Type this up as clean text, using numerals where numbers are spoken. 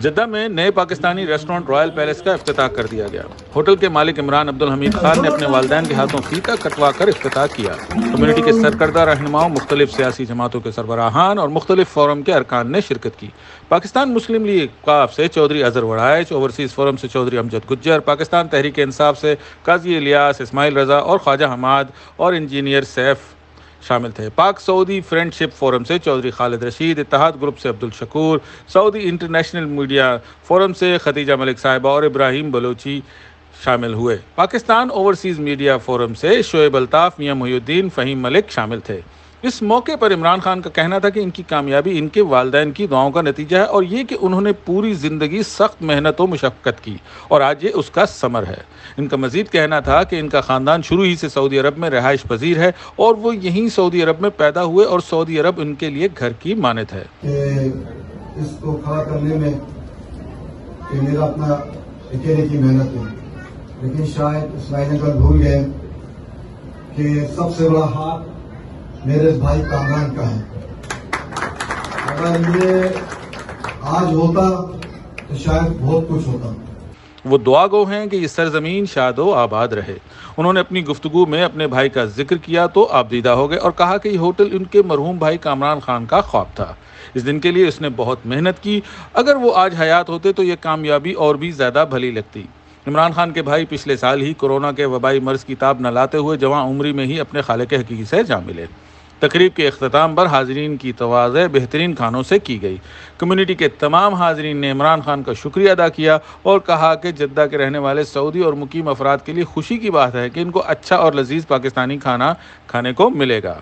जद्दा में नए Pakistani restaurant royal palace का इफ्तिताह कर दिया गया। होटल के मालिक इमरान अब्दुल हमीद खान ने अपने वालिदैन के हाथों फीता कटवा कर इफ्तिताह किया। कम्युनिटी के सरकर्दा रहनुमाओं, मुख्तलिफ सियासी जमातों के सरबराहान और मुख्तलिफ फोरम के अरकान ने शिरकत की। पाकिस्तान मुस्लिम लीग काफ से चौधरी अजहर वड़ाइच, ओवरसीज़ फोरम से चौधरी अमजद गुज्जर, पाकिस्तान तहरीक इंसाफ से काजी इलियास, इस्माइल रजा और ख्वाजा हमाद और इंजीनियर सैफ शामिल थे। पाक सऊदी फ्रेंडशिप फोरम से चौधरी खालिद रशीद, इत्तेहाद ग्रुप से Abdul Shakoor, Saudi international media forum से खदीजा मलिक साहिबा और इब्राहिम बलोची शामिल हुए। पाकिस्तान ओवरसीज़ मीडिया फोरम से शोएब अल्ताफ़, मियां मुहिउद्दीन, फ़हीम मलिक शामिल थे। इस मौके पर इमरान खान का कहना था कि इनकी कामयाबी इनके वालिदैन की दुआओं का नतीजा है और ये कि उन्होंने पूरी ज़िंदगी सख्त मेहनत और मुशक्क़त की और आज ये उसका समर है। इनका मज़ीद कहना था कि इनका ख़ानदान शुरू ही से सऊदी अरब में रहाइश पजीर है और वो यहीं सऊदी अरब में पैदा हुए और सऊदी अरब इनके लिए घर की मानद है। इसको खड़ा करने में कि मेरा अपना अकेले की मेहनत है, लेकिन शायद इस्माइल अंकल भूल गए कि सबसे बड़ा हाथ मेरे भाई कामरान का है। अगर ये आज होता तो शायद बहुत कुछ होता। वो दुआ गो हैं कि ये सरजमीन शादो आबाद रहे। उन्होंने अपनी गुफ्तगू में अपने भाई का जिक्र किया तो आबदीदा हो गए और कहा कि ये होटल उनके मरहूम भाई कामरान खान का ख्वाब था। इस दिन के लिए उसने बहुत मेहनत की। अगर वो आज हयात होते तो ये कामयाबी और भी ज़्यादा भली लगती। इमरान खान के भाई पिछले साल ही कोरोना के वबाई मर्ज की ताब न लाते हुए जवां उम्री में ही अपने खालिक हकीकी से जा मिले। तकरीब के अख्ताम पर हाज़रीन की तवाज़े बेहतरीन खानों से की गई। कम्युनिटी के तमाम हाज़रीन ने इमरान खान का शुक्रिया अदा किया और कहा कि जद्दा के रहने वाले सऊदी और मुकीम अफराद के लिए खुशी की बात है कि इनको अच्छा और लजीज पाकिस्तानी खाना खाने को मिलेगा।